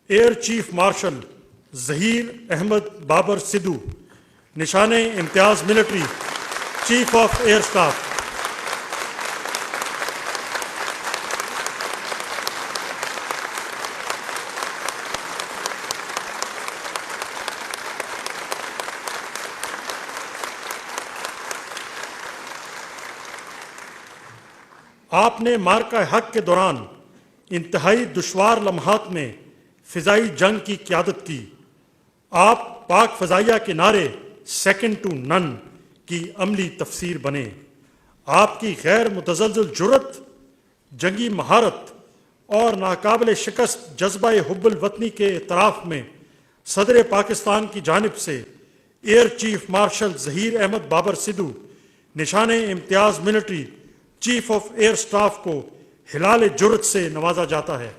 Year chief marshal Zaheer Ahmed Babar Sidhu, Nishan Imtiaz military, chief of air staff. آپ نے مارکہ حق کے دوران انتہائی دشوار لمحات میں فضائی جنگ کی قیادت کی۔ آپ پاک فضائیہ کے نعرے سیکنڈ ٹو نن کی عملی تفسیر بنے۔ آپ کی غیر متزلزل جرأت، جنگی مہارت اور ناقابل شکست جذبہ حب الوطنی کے اعتراف میں صدر پاکستان کی جانب سے air chief marshal Zaheer Ahmed Babar Sidhu, Nishan Imtiaz military, chief of air staff کو ہلال جرأت سے نوازا جاتا ہے۔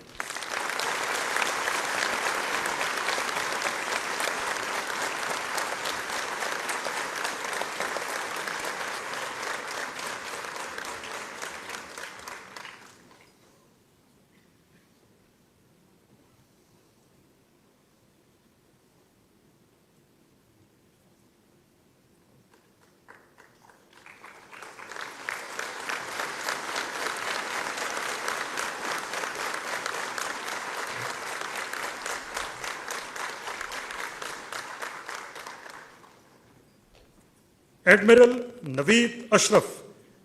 ایڈمرل نوید اشرف،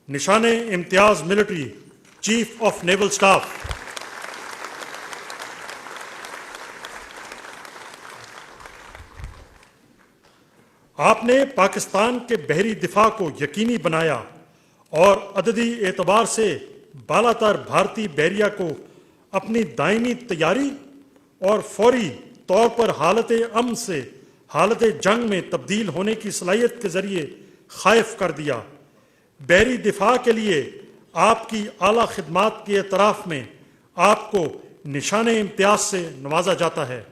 نشان Imtiaz military, chief of naval staff. آپ نے پاکستان کے بحری دفاع کو یقینی بنایا اور عددی اعتبار سے بالا تر بھارتی بحریہ کو اپنی دائمی تیاری اور فوری طور پر حالت امن سے حالت جنگ میں تبدیل ہونے کی صلاحیت کے ذریعے خائف کر دیا۔ بحری دفاع کے لیے آپ کی اعلیٰ خدمات کے اعتراف میں آپ کو نشان امتیاز سے نوازا جاتا ہے۔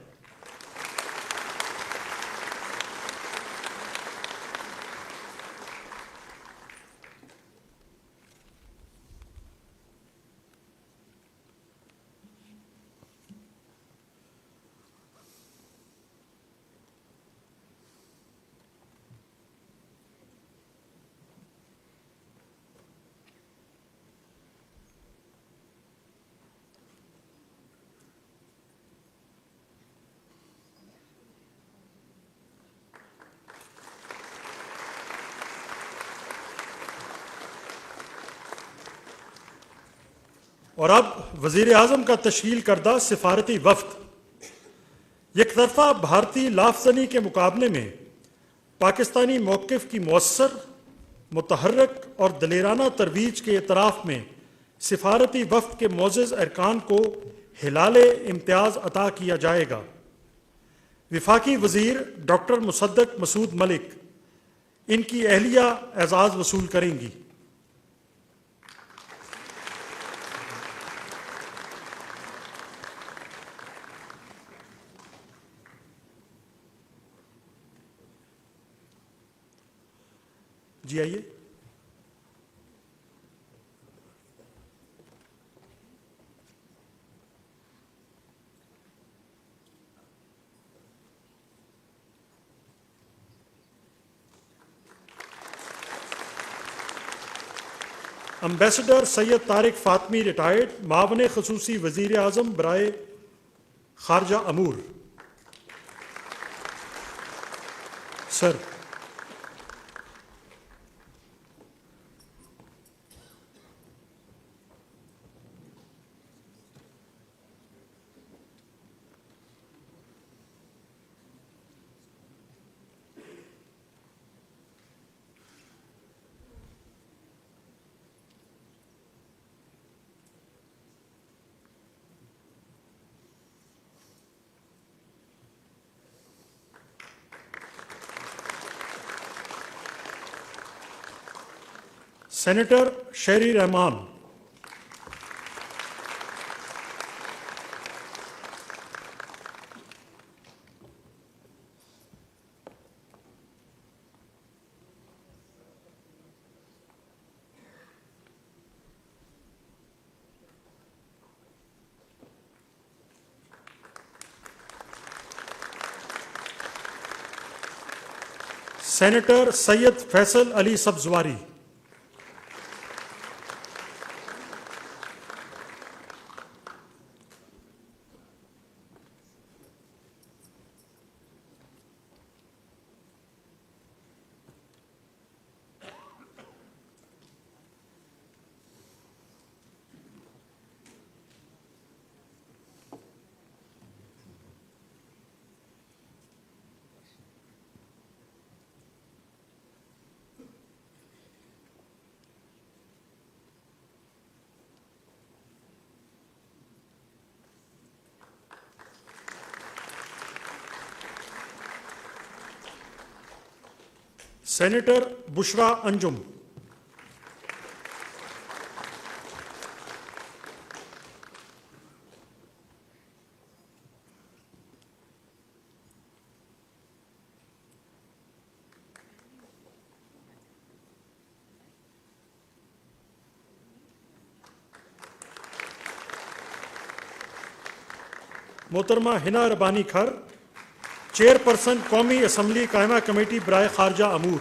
اور اب وزیر اعظم کا تشکیل کردہ سفارتی وفد یک طرفہ بھارتی لافزنی کے مقابلے میں پاکستانی موقف کی مؤثر، متحرک اور دلیرانہ ترویج کے اعتراف میں سفارتی وفد کے معزز ارکان کو ہلال امتیاز عطا کیا جائے گا۔ وفاقی وزیر ڈاکٹر مصدق مسعود ملک ان کی اہلیہ اعزاز وصول کریں گی۔ جی آئیے۔ امبیسڈر سید طارق فاطمی ریٹائرڈ، معاون خصوصی وزیر اعظم برائے خارجہ امور۔ سر، سینیٹر شیری رحمان۔ Senator Syed Faisal Ali Sabzwari. Senator Bushra Anjum. محترمہ ہنا ربانی کھر، چیئرپرسن قومی اسمبلی قائمہ کمیٹی برائے خارجہ امور.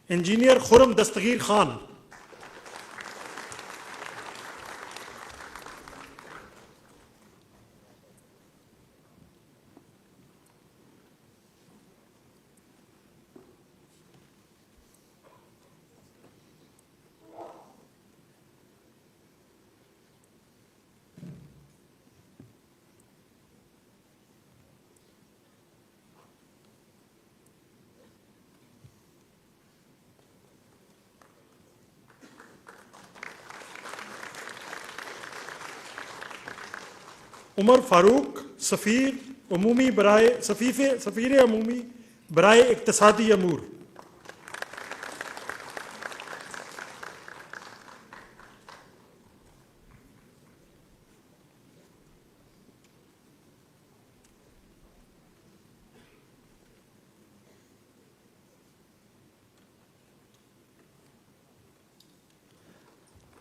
انجینئر خرم دستگیر خان. عمر فاروق، سفیر عمومی برائے اقتصادی امور.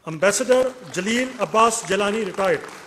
Ambassador Jaleel Abbas Jalani, retired.